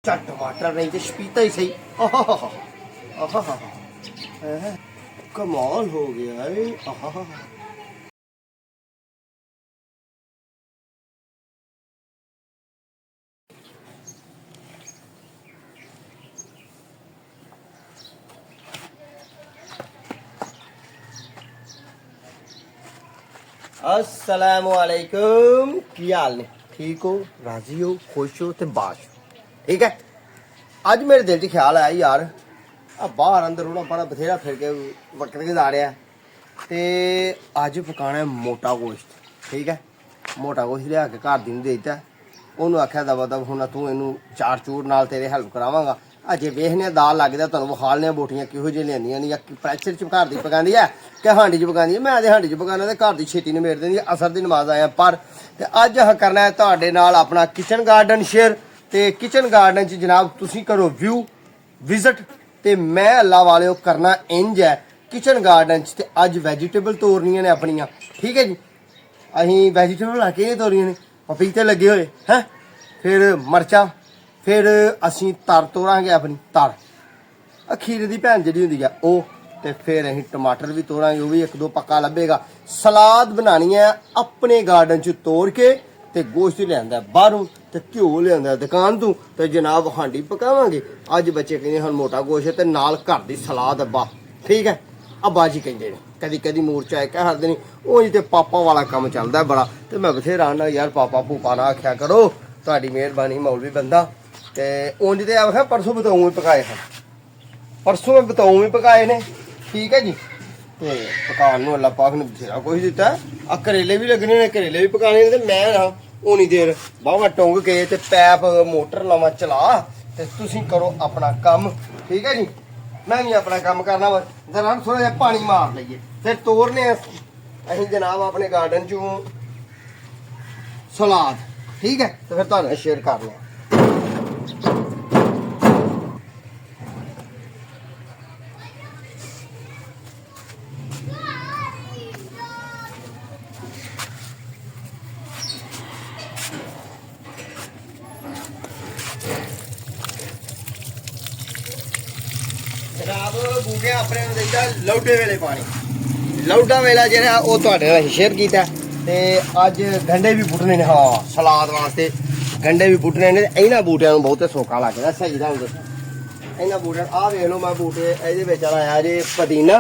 चट टमाटर नहीं तो शपीता ही सही। आहा कमाल हो गया है। आहा अस्सलामुअलैकुम, की हाल ने? ठीक हो, राजी हो, खुश हो ते बाश हो? ठीक है। अज मेरे दिल च ख्याल आया यार, आ बाहर अंदर रोना पाना बथेरा फिर के वक्त गुजारिया ते अज पकाना है मोटा गोश्त। ठीक है, मोटा गोश्त लिया के घर दी नूं दे दिता। उन्होंने आख्या दबा दब हुण तू इनू चार चूर नाल तेरे हेल्प करावांगा। अजे वेखने दाल लगदा तुहानूं विखालने बोटियां किहो जिहियां लिआंदियां ने, या प्रैशर च घर दी पकांदी है कि हांडी च पकांदी है। मैं ते हांडी च पकाना ते घर दी छेती निबेड़ दिंदी है। असर दी नमाज आया पर ते अज अह करना है तुहाडे नाल अपना किचन गार्डन शेयर। ते किचन गार्डन च जनाब तुसीं करो व्यू विजिट ते मैं अल्लाह वाले करना इंज है किचन गार्डन च। ते अज वैजीटेबल तोड़नियां ने अपनियां। ठीक है जी, अहीं वैजीटेबल केह् तोड़नियां ने? पपीते लगे हुए हैं, फिर मरचा, फिर असी तर तोड़ांगे अपनी तर, खीरे की भैन जी होंगी है वो, तो फिर अं टमाटर भी तोड़ांगे, वो भी एक दो पक्का लभेगा। सलाद बनानी है अपने गार्डन च तोड़ के, तो गोश्त लिया बाहरों, तो घ्यो लिया दुकान तो जनाब हांडी पकावांगे। अज बच्चे कहते हैं मोटा गोश्त तो नाल घर की सलाद अब्बा। ठीक है, अब्बा जी कहते हैं कदी कदी मोर्चा है कह हरदे नहीं वो तो पापा वाला काम चलता है बड़ा। तो मैं बथेरा आना यार पापा भूपा ना आख्या करो, तुहाडी मेहरबानी मौलवी बंदा। तो उंज तो आखिया परसों बताऊँ भी पकाए हैं, परसों में बताऊँ भी पकाए ने। ठीक है जी, तो पकाने अल्लाह पाक ने बथेरा कुछ दिता है। आ करेले भी लगने ने, करेले भी पकाने ने। तो मैं ना उन्नी देर बाहर टुंग के ते पैप मोटर लावा चला, तो तुसीं करो अपना कम। ठीक है जी, मैं भी अपना काम करना वा। जरा थोड़ा जिहा पानी मार लईए फिर तोड़ने असीं जनाब अपने गार्डन चों सलाद। ठीक है, तो फिर तुहानूं शेयर करने आ। जनाब बूटे अपने देता लौडे वेले पानी, लौडा वेला जेह्ड़ा ओह् तुहाडे नाल शेयर कीता। ते अज गंढे भी पुट्टने ने, हाँ सलाद वास्ते गंढे भी पुट्टने ने। इन्हां बूटियां नूं बहुते सौखा लगदा सही रंग। इन्हां बूटियां आ वेख लो, मैं बूटे इहदे विच लाया जे पुदीना,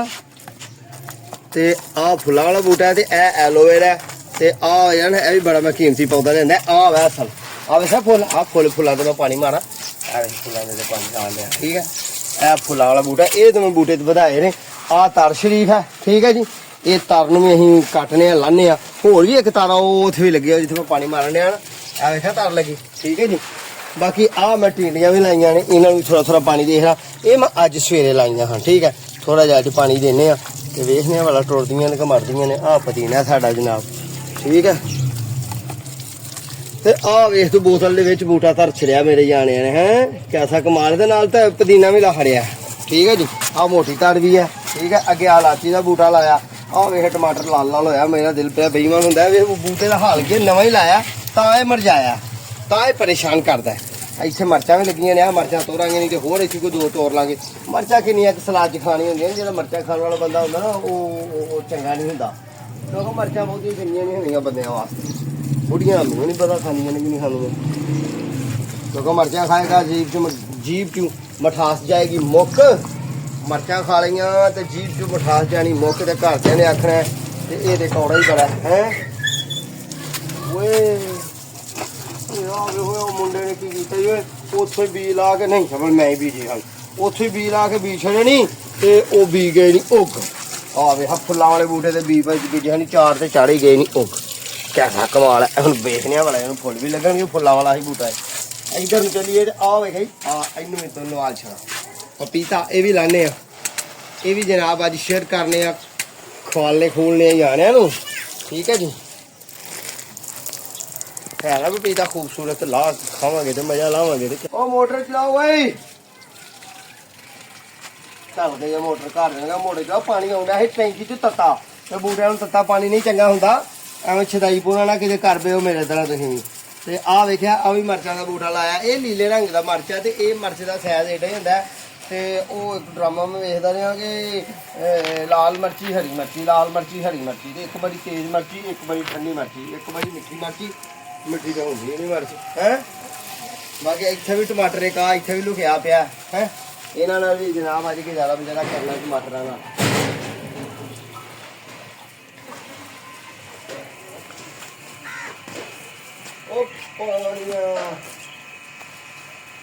ते आ फुल्लां वाला बूटा है, ते ए एलोवेरा है, ते आ जेह्ड़ा ना एह भी बड़ा मैं कीमती पौधा लिआंदा। आ वै असल आ वैसा फुल, आ फुल्लां ते मैं पानी मारा, फुल्लां ते पानी डाल दिया। ठीक है, ए फुल्लां वाला बूटा, ये तो मैं बूटे बधाए ने। आ तर शरीफ है। ठीक है जी, ये तर नूं भी असीं कट्टने आ लान्ने आ। होर भी एक तारा उत्थे भी लगी है जित्थे मैं पानी मारन डया ना, ए वेखा तर लगी। ठीक है जी, बाकी आ मैं टिंडियां भी लाइयां ने, इन्हां नूं थोड़ा थोड़ा पानी देखना। ये मैं अज सवेरे लाइयां हाँ। ठीक है, थोड़ा जिहा अज पानी देने आ ते वेखने आ भला टुरदियां ने कि मरदियां ने। आ पुदीना साडा जनाब। ठीक है, ते आ वेख तू बोतल दे विच बूटा धर छड़िया मेरे जाने ने। हैं कैसा कमाल, दे नाल ते पुदीना भी ला खड़िया। ठीक है जी, आ मोटी तर भी है। ठीक है, अगे आ लाची का बूटा लाया। आ वेख टमाटर लाल लाल होया, मेरा दिल पे बेईमान हुंदा है। बूटे का हाल के नवां ही लाया तां एह मरजाया, तां एह परेशान करदा है। इत्थे मरचां भी लगियां ने, आ मरचां तोड़ांगे नहीं तो होर इत्थे कोई दो तोड़ लांगे। मरचां किन्नियां सलाद च खानी होंदियां, जेह्ड़ा मरचां खाने वाला बंदा हुंदा ना ओह् चंगा नहीं हुंदा, क्योंकि मरचां बहुतियां चंगियां नहीं होंदियां बंदियां वास्ते। बुढ़ियां मैनूं नहीं पता खानियां ने कि नहीं खानियां, क्योंकि मरचां खाएगा जीभ चू मठास जाएगी मुक्क। मरचां खा लियां तो जीभ चू मठास जानी मुक्क, ते घरदियां ने आखना ते एह् ते कौड़ा ही बड़ा है। मुंडे ने की कीता जी, उत्थों बी ला के नहीं समझ मैं ही बीजे हल, उत्थों बी ला के बी छड़े नहीं ते ओह् बी गए नहीं उग। आ वे फुल्लां वाले बूटे ते बी बीजे नहीं, चार ते चाढ़ ही गए नहीं उग। कैसा कमाल है। हुण बेचने वाला इन्हूं फुल भी लगणगे, फुल्लां वाला ही बूटा है। इधर चलिए आ वेख इन्हूं भी तो नवाल छड़ा पपीता, ये भी लाने, ये भी जनाब अज शेयर करने, खवालने खूलने जाने नूं। ठीक है जी, है ना पपीता खूबसूरत, ला खावांगे तो मजा लावांगे। ओ मोटर चलाओ भाई, चल गई मोटर, घर देगा मोटर चलाओ। पानी आउंदा है टैंकी च तत्ता, ते बूटिਆਂ ਨੂੰ तत्ता पानी नहीं चंगा हुंदा। एवं छदाई पूरा ना किते कर बेओ मेरे तरह तुसीं भी। ਤੇ ਆ ਵੇਖਿਆ ਆ ਵੀ ਮਿਰਚਾਂ ਦਾ ਬੂਟਾ ਲਾਇਆ। ਇਹ ਨੀਲੇ ਰੰਗ ਦਾ ਮਿਰਚ ਹੈ ਤੇ ਇਹ ਮਿਰਚ ਦਾ ਸਾਈਜ਼ ਏਡਾ ਹੀ ਹੁੰਦਾ ਤੇ ਉਹ ਇੱਕ ਡਰਾਮਾ ਮੈਂ ਵੇਖਦਾ ਰਿਹਾ ਕਿ ਲਾਲ ਮਿਰਚੀ ਹਰੀ ਮਿਰਚੀ, ਲਾਲ ਮਿਰਚੀ ਹਰੀ ਮਿਰਚੀ ਤੇ ਇੱਕ ਬੜੀ ਤੇਜ਼ ਮਿਰਚੀ, ਇੱਕ ਬੜੀ ਠੰਡੀ ਮਿਰਚੀ, ਇੱਕ ਬੜੀ ਮਿੱਠੀ ਮਿਰਚੀ। ਮਿੱਠੀ ਤਾਂ ਹੁੰਦੀ ਨਹੀਂ ਮਿਰਚ ਹੈ। ਬਾਕੀ ਇੱਥੇ ਵੀ ਟਮਾਟਰ ਇੱਕ ਆ ਇੱਥੇ ਵੀ ਲੁਕਿਆ ਪਿਆ ਹੈ। ਇਹਨਾਂ ਨਾਲ ਵੀ ਜਨਾਬ ਅੱਜ ਕੇ ਜ਼ਿਆਦਾ ਬਜ਼ਾਰਾ ਕਰਨਾ ਟਮਾਟਰਾਂ ਨਾਲ।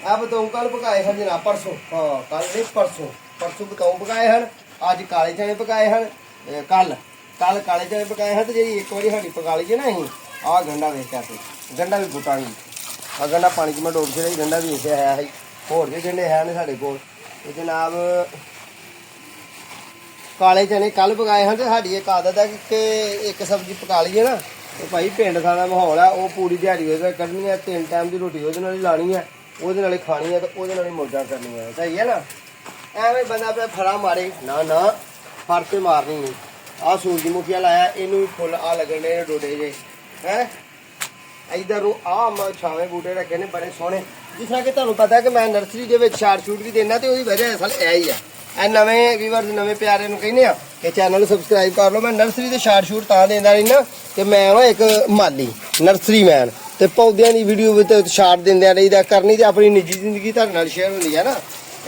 ਆ ਬਤਾਉ ਕੱਲ ਪਕਾਏ ਹਨ ਜਨਾਬ, ਪਰਸੋਂ ਹਾਂ ਕੱਲ ਨਹੀਂ ਪਰਸੋਂ ਬਤਾਉ ਪਕਾਏ ਹਨ। ਅੱਜ ਕਾਲੇ ਚਨੇ ਪਕਾਏ ਹਨ। ਕੱਲ ਕਾਲੇ ਚਨੇ ਪਕਾਏ ਹਨ। ਤੇ ਜਿਹੜੀ ਇੱਕ ਵਾਰੀ ਸਾਡੀ ਪਕਾ ਲਈਏ ਨਾ ਅਸੀਂ ਆਹ ਗੰਢਾ ਵੇਖਿਆ ਤੇ ਗੰਢਾ ਵੀ ਬੁੱਟਾਂਗੇ। ਆ ਗੰਢਾ ਪਾਣੀ 'ਚ ਮੈਂ ਡੋਬ ਕੇ ਗੰਢਾ ਵੀ ਵੇਖਿਆ ਹੈ। ਹੋਰ ਵੀ ਗੰਢੇ ਹੈ ਨੇ ਸਾਡੇ ਕੋਲ। ਤੇ ਜਨਾਬ ਕਾਲੇ ਚਨੇ ਕੱਲ ਪਕਾਏ ਹਨ। ਤੇ ਸਾਡੀ ਇੱਕ ਆਦਤ ਹੈ ਕਿ ਇੱਕ ਸਬਜ਼ੀ ਪਕਾ ਲਈਏ ਨਾ ਤੇ ਭਾਈ ਪਿੰਡ ਖਾਣਾ ਮਾਹੌਲ ਹੈ। ਉਹ ਪੂਰੀ ਦਿਹਾੜੀ ਉਹਦੇ ਕੱਢਣੀ ਹੈ। 3 ਟਾਈਮ ਦੀ ਰੋਟੀ ਉਹਦੇ ਨਾਲ ਹੀ ਲਾਣੀ ਹੈ, ਉਹਦੇ ਨਾਲ ਹੀ ਖਾਣੀ ਹੈ ਤੇ ਉਹਦੇ ਨਾਲ ਹੀ ਮੌਜਾਂ ਕਰਨੀਆਂ ਹੈ। ਸਹੀ ਹੈ ਨਾ। ਐਵੇਂ ਬੰਦਾ ਪਿਆ ਫੜਾ ਮਾਰੇ ਨਾ ਫੜ ਕੇ ਮਾਰਨੀ ਨਹੀਂ। ਆਹ ਸੂਰਜਮੁਖੀਆ ਲਾਇਆ, ਇਹਨੂੰ ਵੀ ਫੁੱਲ ਆ ਲੱਗਣ ਦੇ ਡੋਡੇ ਜੇ ਹੈ। ਇੱਧਰ ਨੂੰ ਆਹ ਮੈਂ ਛਾਵੇਂ ਬੂਟੇ ਰੱਖੇ ਨੇ ਬੜੇ ਸੋਹਣੇ। ਜਿਸ ਤਰ੍ਹਾਂ ਕਿ ਤੁਹਾਨੂੰ ਪਤਾ ਕਿ ਮੈਂ ਨਰਸਰੀ ਦੇ ਵਿੱਚ ਸ਼ਾਰਟ ਸ਼ੂਟ ਵੀ ਦੇਣਾ ਤੇ ਉਹਦੀ ਵਜ੍ਹਾ ਅਸਲ ਇਹ ਹੀ ਹੈ। ਇਹ ਨਵੇਂ ਵੀਵਰਸ ਨਵੇਂ ਪਿਆਰੇ ਨੂੰ ਕਹਿੰਦੇ ਆ ਕਿ ਚੈਨਲ ਨੂੰ ਸਬਸਕ੍ਰਾਈਬ ਕਰ ਲਓ। ਮੈਂ ਨਰਸਰੀ ਦੇ ਸ਼ਾਰਟ ਸ਼ੂਟ ਤਾਂ ਦਿੰਦਾ ਰਹਿੰਦਾ ਕਿ ਮੈਂ ਵਾਂ ਇੱਕ ਮਾਲੀ ਨਰਸਰੀ ਮੈਨ ਤੇ ਪੌਦਿਆਂ ਦੀ ਵੀਡੀਓ ਵਿੱਚ ਸ਼ਾਰਟ ਦਿੰਦਿਆਂ ਰਹੀਦਾ। ਕਰਨੀ ਤੇ ਆਪਣੀ ਨਿੱਜੀ ਜ਼ਿੰਦਗੀ ਤੁਹਾਡੇ ਨਾਲ ਸ਼ੇਅਰ ਹੁੰਦੀ ਹੈ ਨਾ।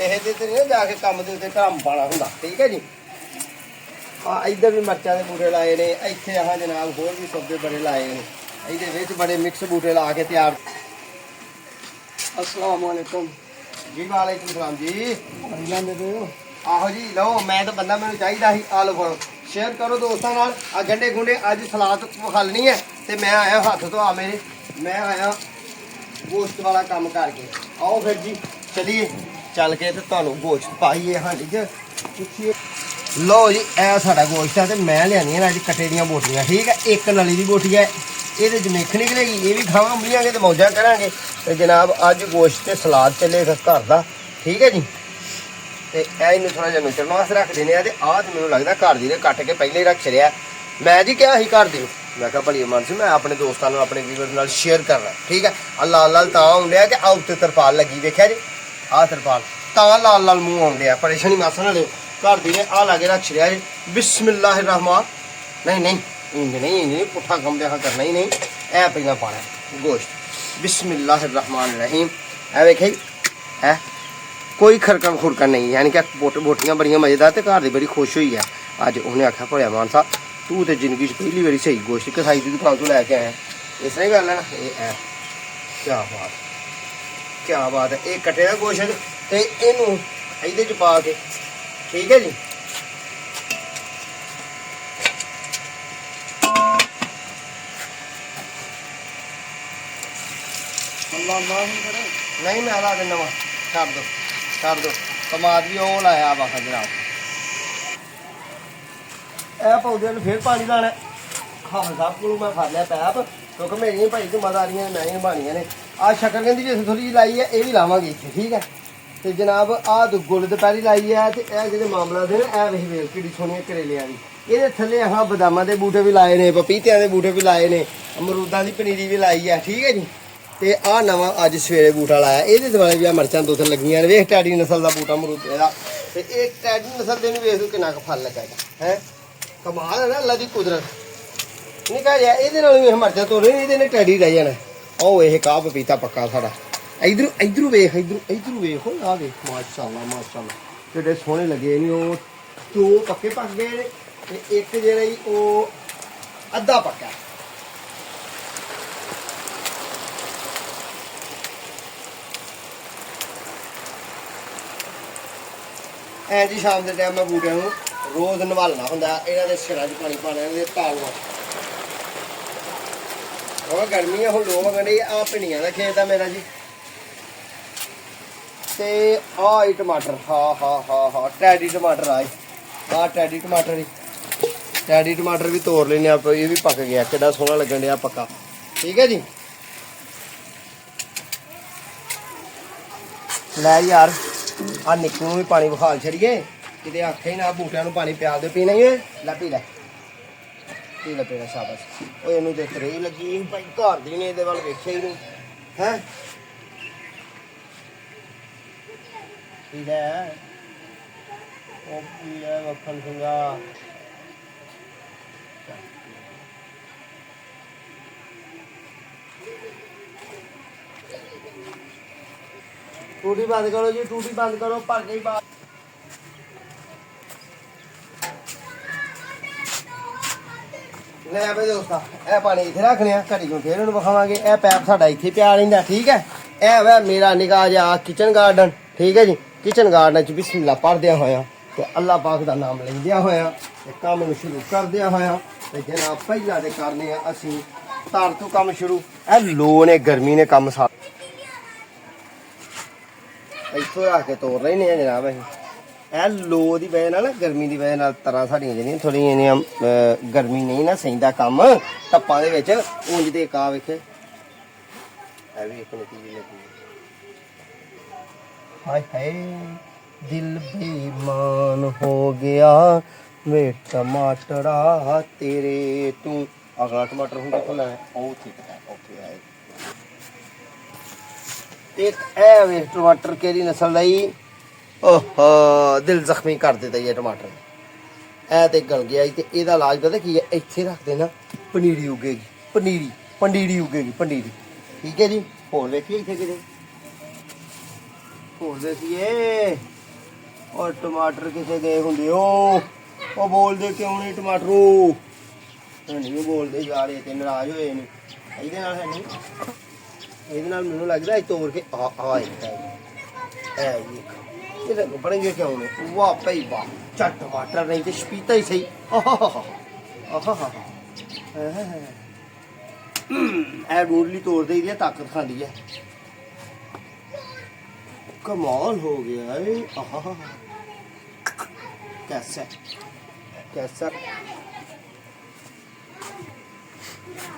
ਇਹ ਤੇ ਨਹੀਂ ਜਾ ਕੇ ਕੰਮ ਦੇ ਉੱਤੇ ਧਰਮ ਪਾਣਾ ਹੁੰਦਾ। ਠੀਕ ਹੈ ਜੀ। ਆ ਇੱਧਰ ਵੀ ਮਿਰਚਾਂ ਦੇ ਬੂਟੇ ਲਾਏ ਨੇ। ਇੱਥੇ ਆਹ ਜਨਾਬ ਹੋਰ ਵੀ ਸੌਦੇ ਬੜੇ ਲਾਏ ਨੇ। ਇਹਦੇ ਵਿੱਚ ਬੜੇ ਮਿਕਸ ਬੂਟੇ ਲਾ ਕੇ ਤਿਆਰ। अस्सलाम वालेकुम जी। वालेकुम सलाम जी। आहो जी लो मैं तो बंदा मैंने चाहिए ही। आ लो फड़ो शेयर करो दोस्तों नाल। आ गंढे गुंडे अज सलाद खालनी है तो मैं आया हथ धो मेरे। मैं आया गोश्त वाला काम करके। आओ फिर जी चलिए चल के तो तुहानू गोश्त पाइए हांडी च। लो जी ए साडा गोश्त है तो मैं लियानी है अज कट्टे दियां बोटियां। ठीक है एक नली दी बोटी है। ये जमेख निकलेगी ये भी खावा उंगलियाँ तो मौजा करांगे। तो जनाब अज गोश्त ते सलाद चले घर का। ठीक है जी। तो यू थोड़ा जहा मिचड़न वास्ते रख देने। आ तो मैनू लगता घर दी ने कट के पहले ही रख छड़िया। मैं जी क्या ही घर दी मैं कहा भली मन से मैं अपने दोस्तों अपने व्यूअर्स नाल शेयर करना। ठीक है। आ लाल लाल तां आउंडिया कि आ उत्ते तरपाल लगी देखिया जी। आ तरपाल तां लाल लाल मूँह आउंडिया। परेशानी मासा ना लियो। घर दी ने आ ला के रख छड़िया जी। बिस्मिल्लाह रहमान नहीं इंज नहीं पुट्ठा कम देखा करना ही नहीं। ऐ पहला पाना गोश्त बिस्मिल्लाह रहमान रहीम। ऐ वेखे है कोई खरकन खुरकन नहीं। यानी कि बोटियां बड़ियां मज़ेदार तो घर दी बड़ी खुश हुई है। अज उन्हें आख्या भोलिया मान साहब तू तो जिंदगी पहली बारी सही गोश्त कसाई की दुकान तो लैके आया। इस तरह गल है ना। ये क्या बात है। ये कट्टे का गोश्त तो इनू ये पा के ठीक है जी। नहीं मैं ला देना छड़ दो कमाद भी वो लाया बाखा जनाब। यह पौधे फिर पानी लाना। खान साहब को मैं फर लिया पैप क्योंकि मेरी भाई जिम्मेदारियां मैं ही निभानियां ने। आ शकरकंद की जिस थोड़ी जी लाई है ये भी लावांगे इतने। ठीक है। तो जनाब आ गुल दोपहरी लाई है। तो यह जो मामला थे ना वे वेल कि सोहनी करेलियां की। ये थले अं बदामां के बूटे भी लाए ने, पपीतियां के बूटे भी लाए ने, अमरूदां की पनीरी भी लाई है। ठीक है जी। तो आ नवा अज सवेरे बूटा लाया। ये दुआले भी मिर्चां 2-3 लगियां ने। वेख टैडी नस्ल का बूटा अमरूदे का। तो ये टैडी नस्ल के वेख कितना फल लगा है। कमाल है ना अल्लाह की कुदरत। नहीं कह रहा ये मिर्चां तोड़ ये टैडी रह जाना। आओ ये कहा पपीता पक्का साड़ा। इधरू वेख इधरू वेख आ वेख माशाअल्लाह किड्डे सोहने लगे नहीं। वो 2 पक्के पक गए ने एक जो अद्धा पक्का। ऐ जी शाम के टाइम मैं बूटियां रोज़ नवालना होंदा। इन्हां दे सिरां 'च पानी पाना, इन्हां दे तालुआं। और गर्मी है हुण लोग कहंदे आ भिंडियां दा खेत है मेरा जी। ते आ ही टमाटर हाँ टैडी टमाटर आए। आ टैडी टमाटर भी तोड़ लेने आप। ये भी पक गया कितना सोहना लगन दिया पक्का। ठीक है जी। लै यार आ निक्कू भी पानी बखाल छड़िए कि आखे ही ना बूटियां पानी प्याल दे। पीना ही है लै पी लै ਇਹ ਲੈ ਪੇੜਾ ਸ਼ਾਬਾਸ਼। ਓਏ ਇਹਨੂੰ ਤੇ ਤਰੇ ਲੱਗੀ ਭਾਈ, ਘਰ ਦੀ ਨੇ ਇਹਦੇ ਵੱਲ ਵੇਖਿਆ ਹੀ ਨਹੀਂ ਹੈ। ਕੀ ਹੈ ਉਹ ਕੀ ਹੈ ਮੱਖਣ ਸਿੰਘਾ। टूटी बंद करो जी, टूटी बंद करो, भर गई बात। ले बे दोस्ता ए पानी इत्थे रखने आ, घड़ी को फिर उन्हें विखावांगे। ए पैप साडा इत्थे पिया रहिंदा, ठीक है। ए वे मेरा निकाह जिहा किचन गार्डन, ठीक है जी। किचन गार्डन च बिस्मिल्लाह पढ़दिया होया ते अल्लाह पाक दा नाम लैंदिया होया ते काम नूं शुरू करदिया होया ते जनाब पहला ते करने आ असीं तार तो काम शुरू। ए लो ने गर्मी ने काम सा ਇੱਥੋਂ ਰੱਖ ਕੇ ਤੋੜ ਰਹੇ ਨੇ ਜਨਾਬ। ਅਸੀਂ ਇਹ ਲੋ ਦੀ ਵਜ੍ਹਾ ਨਾਲ, ਗਰਮੀ ਦੀ ਵਜ੍ਹਾ ਨਾਲ ਤਰ੍ਹਾਂ ਸਾਡੀਆਂ ਜਿਹੜੀਆਂ ਥੋੜ੍ਹੀਆਂ ਇੰਨੀਆਂ ਗਰਮੀ ਨਹੀਂ ਨਾ ਸਹਿੰਦਾ ਕੰਮ ਧੱਪਾਂ ਦੇ ਵਿੱਚ। ਉਂਝ ਦੇ ਕਾ ਵੇਖੇ ਇਹ ਵੀ ਇੱਕ ਨਤੀਜੇ ਲੱਗੀ। ਹਾਏ ਹਾਏ ਦਿਲ ਬੇਈਮਾਨ ਹੋ ਗਿਆ ਵੇ ਟਮਾਟਰਾ ਤੇਰੇ ਤੂੰ। ਅਗਲਾ ਟਮਾਟਰ ਹੁਣ ਕਿੱਥੋਂ ਲੈਣਾ? ਉਹ ਠੀਕ ਹੈ, ਓਕੇ ਆਏ। एक ए वे टमाटर केरी नस्ल लाई। ओहो दिल जख्मी कर देता ये टमाटर। ए ते गल गया ते एदा इलाज पता की है? इत्थे रख देना, पनीरी उगेगी। पनीरी पंडीरी उगेगी, पंडीरी, ठीक है जी। होर देखिए इत्थे किते, होर देखिए और टमाटर किथे गए होंदे ओ बोलदे क्यों नहीं टमाटरू? नहीं बोलदे जा रहे ते नाराज होए ने इहदे नाल है नहीं। ਇਹਦੇ ਨਾਲ ਮੈਨੂੰ ਲੱਗਦਾ ਇਹ ਤੋੜ ਕੇ ਆ ਇਹਦੇ ਬਣेंगे क्यों नहीं? वाह भाई वाह, चट टमाटर नहीं तो शपीता ही सही। ਇਹ ਗੋਡਲੀ ਤੋੜ ਦੇਈ ਦੀ ਤਾਕਤ ਖਾਂਦੀ ਹੈ। कमाल हो गया है। कैसा कैसा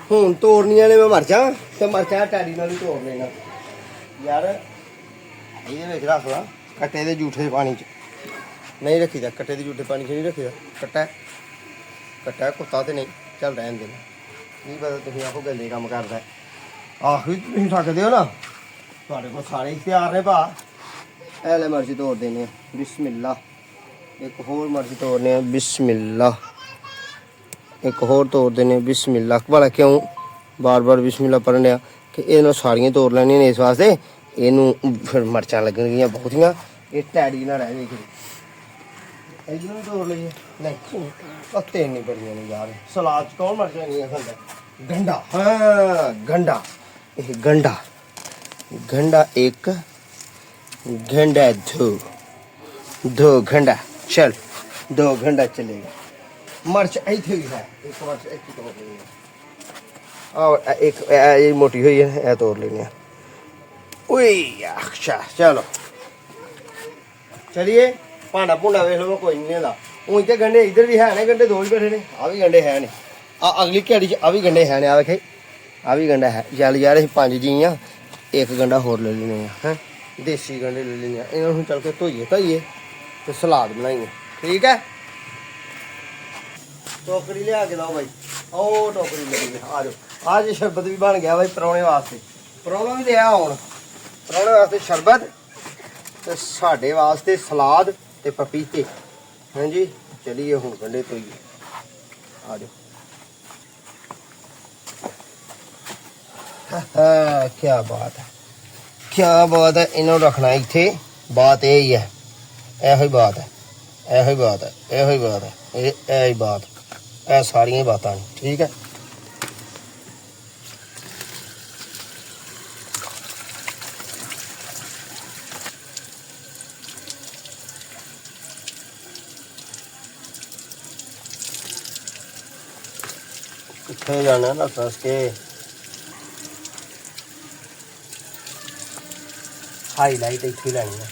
ਹੁਣ ਤੋੜਨੀਆਂ ਨੇ। ਮੈਂ ਮਰ ਜਾ ਤੇ ਮਰਚਾ ਟੈਡੀ ਨਾਲ ਹੀ ਤੋੜ ਲੈਣਾ ਯਾਰ। ਇਹਦੇ ਵਿੱਚ ਰੱਖ ਲਾ ਕੱਟੇ ਦੇ ਜੂਠੇ ਪਾਣੀ 'ਚ ਨਹੀਂ ਰੱਖੀਦਾ। ਕੱਟੇ ਦੇ ਜੂਠੇ ਪਾਣੀ 'ਚ ਨਹੀਂ ਰੱਖੀਦਾ। ਕੱਟਾ ਕੁੱਤਾ ਤੇ ਨਹੀਂ, ਚੱਲ ਰਹਿਣ ਦੇ। ਕੀ ਪਤਾ ਤੁਸੀਂ ਆਖੋ ਗੰਦੇ ਕੰਮ ਕਰਦਾ। ਆਹ ਵੀ ਤੁਸੀਂ ਸਕਦੇ ਹੋ ਨਾ, ਤੁਹਾਡੇ ਕੋਲ ਸਾਰੇ ਇਖਤਿਆਰ ਨੇ ਭਾ। ਇਹ ਲੈ ਮਰਜ਼ੀ ਤੋੜ ਦੇਣੀ ਆ, ਬਿਸਮਿल्ला। ਇੱਕ ਹੋਰ ਮਰਜ਼ੀ ਤੋੜਨੀ ਆ, ਬਿਸਮਿल्ला। एक होर तोड़ देने, बिस्मिल्लाह। भला क्यों बार बार बिस्मिल्लाह पढ़ने कि इन्हों सारियां तोड़ लैनियां ने इस वास्ते इनू फिर मर्चां लगणगियां बहुतियां। ये टैडी ना रह जाएगी। इधरों तोड़ लीजिए। नहीं तीन नहीं बड़ियां नहीं यार। सलाद च कौन मर्चां नहीं खांदा? गंढा, हाँ गंढा, गंढा गंढा एक, गंढा दो घंटा चल, 2 घंटा चलेगा। मर्च इत्थे भी है, एक मर्च इत्थे तोड़ लेनी है। और एक ये मोटी हुई है, ये तोड़ लेनी है। ओए अच्छा चलो चलिए। भांडा भूंडा वेख लो, कोई नहीं होंदा। ऊँ तो गंढे इधर भी है ने, गंढे 2 ही बैठे ने। आ भी गंढे है ने, अगली घड़ी च आ भी गंढे है ने। आ वेखे आ भी गंढा है। चल यार असीं 5 जी हाँ, एक गंढा होर ले लेने हैं। देसी गंढे ले लेने। इन्होंने चल के धोइए तो सलाद बनाइए, ठीक है। टोकरी लिया के दो भाई। ओ टोकरी लगी आ जाओ। आज शरबत भी बन गया भाई परौने वास्ते। परौना भी लिया हुण परौने वास्ते शरबत ते साडे वास्ते सलाद ते पपीते। हाँ जी चलिए हुण गंढे धोइए, आ जाओ। क्या बात है, क्या बात है। इन्हों रखना इत्थे, बात यही है। यही बात है, यही बात है, यही बात है, यही बात। ਇਹ ਸਾਰੀਆਂ ਬਾਤਾਂ ਨੇ, ਠੀਕ ਹੈ। ਕਿੱਥੇ ਜਾਣਾ ਨਾ ਦੱਸ ਕੇ। ਹਾਈਲਾਈਟ ਇੱਥੇ ਲੈਣੀ ਹੈ।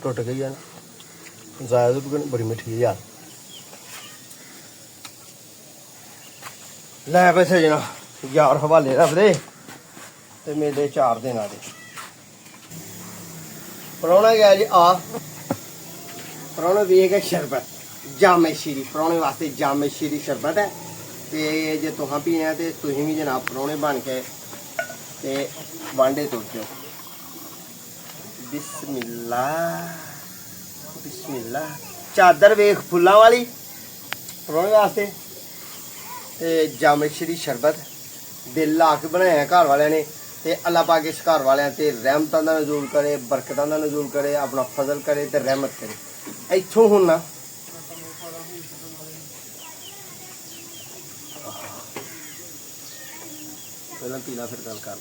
टुट गई है ना ज़्यादा भी बड़ी मिठी है यार लै पैसे जना यार हवाले रख दे ते मेरे 4 दिन आ दे परौना गया जी आ परौने वेख है शरबत जामे शीरी परौने वास्ते जामे शीरी शरबत है ते जे तुहां पीना ते तुसीं भी जनाब परौने बन के ते वांडे तुर जाओ बिस्मिल्लाह बिस्मिल्लाह चादर वेख फुल्लां वाली परौने वास्ते ते जामे शीरी शरबत दिल ला के बनाया घर वाले ने ते अल्लाह पाक इस घर वाले ते रहमतां दा नज़ूल करे बरकतां दा नज़ूल करे अपना फजल करे ते रहमत करे इत्थों हुण ना पहला पीला फिर गल कर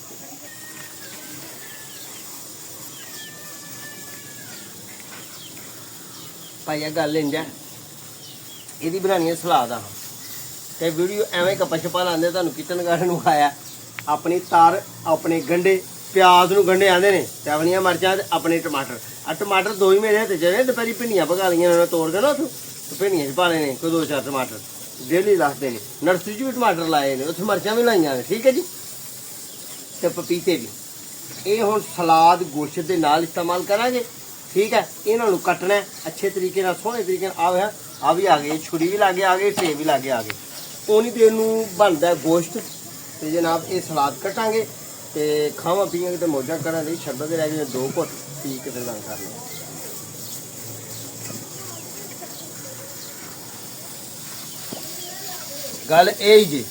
भाई गल इंज है ਇਹਦੀ ਬਣਾਣੀ ਹੈ ਸਲਾਦ ਆ ਤੇ ਵੀਡੀਓ ਐਵੇਂ ਕੱਪਾ ਛਪਾ ਲਾਉਂਦੇ ਤੁਹਾਨੂੰ ਕਿਚਨ ਗਾਰਡਨ ਵਿਖਾਇਆ ਆਪਣੀ ਤਾਰ ਆਪਣੇ ਗੰਡੇ ਪਿਆਜ਼ ਨੂੰ ਗੰਡੇ ਆਂਦੇ ਨੇ ਤੇ ਆਪਣੀਆਂ ਮਿਰਚਾਂ ਤੇ ਆਪਣੇ ਟਮਾਟਰ ਆ ਟਮਾਟਰ ਦੋ ਹੀ ਮੇਰੇ ਹੱਥ 'ਚ ਨੇ ਦੁਪਹਿਰੀ ਭਿੰਡੀਆਂ ਪਕਾ ਲਈਆਂ ਉਹਨਾਂ ਤੋੜ ਕੇ ਨਾ ਉੱਥੋਂ ਤੇ ਭਿੰਡੀਆਂ 'ਚ ਪਾ ਲਏ ਨੇ ਕੋਈ 2-4 ਟਮਾਟਰ ਡੇਲੀ ਰੱਖਦੇ ਨੇ ਨਰਸਰੀ 'ਚ ਵੀ ਟਮਾਟਰ ਲਾਏ ਨੇ ਉੱਥੇ ਮਿਰਚਾਂ ਵੀ ਲਾਈਆਂ ਨੇ ਠੀਕ ਹੈ ਜੀ ਤੇ ਪਪੀਤੇ ਵੀ ਇਹ ਹੁਣ ਸਲਾਦ ਗੋਸ਼ਤ ਦੇ ਨਾਲ ਇਸਤੇਮਾਲ ਕਰਾਂਗੇ ठीक है इन्हों कटना अच्छे तरीके सोहने तरीके आ भी आ गए छुरी भी लागे आ गए ट्रे भी लागे आ गए उन्नी देर बनता है गोश्त तो जनाब ये सलाद कटांगे तो खावा पीएंगे तो मौजा करा शरबत रह गए 2 घुट पी के लंग कर लें गल यही जी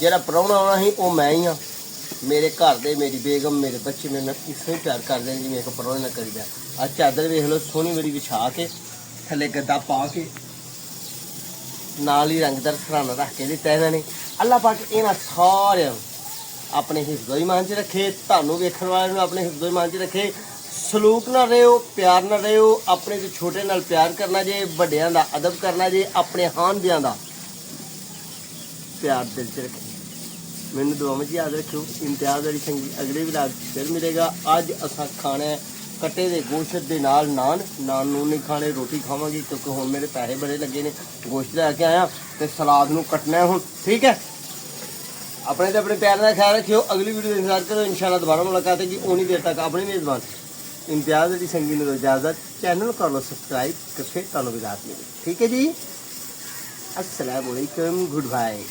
जरा प्राहुणा आना ही वो मैं ही हाँ मेरे घर दे मेरी बेगम मेरे बच्चे मेरे इसमें प्यार करते हैं जिवें एक परौने ना करीदा आ चादर वेख लो सोहनी बड़ी विछा के थले गद्दा पा के नाल ही रंगदार सराना रख के दिता इन्होंने अल्लाह पाक इन्हां सारिआं अपने हिफ्ज़ो ईमान च रखे तुहानूं वेखण वाले नूं अपने हिफ्ज़ो ईमान च रखे सलूक ना रहो प्यार ना रहो अपने तो छोटे नाल प्यार करना जे वड्डिआं दा अदब करना जे अपने हानदिआं दा प्यार दिल च रखे मैंने दुआ में याद रखो इम्तियाज़ वाली संगी अगले विलाग फिर मिलेगा अज असा खाना है कट्टे दे गोश्त दे नाल नान नून नहीं खाने रोटी खावांगी क्योंकि हुण मेरे पैसे बड़े लगे ने गोश्त लैके आया तो सलाद नूं कटना है हुण ठीक है अपने तो अपने प्यार का ख्याल रखियो अगली वीडियो का इंतजार करो इंशाल्लाह दोबारा मुलाकात है कि उन्नी देर तक अपने मेज़बान इम्तियाज़ वाली संगी नूं इजाज़त चैनल कर लो सबसक्राइब तो फिर तुहानूं विदात मिले ठीक है जी अस्सलाम वालेकुम गुड बाय।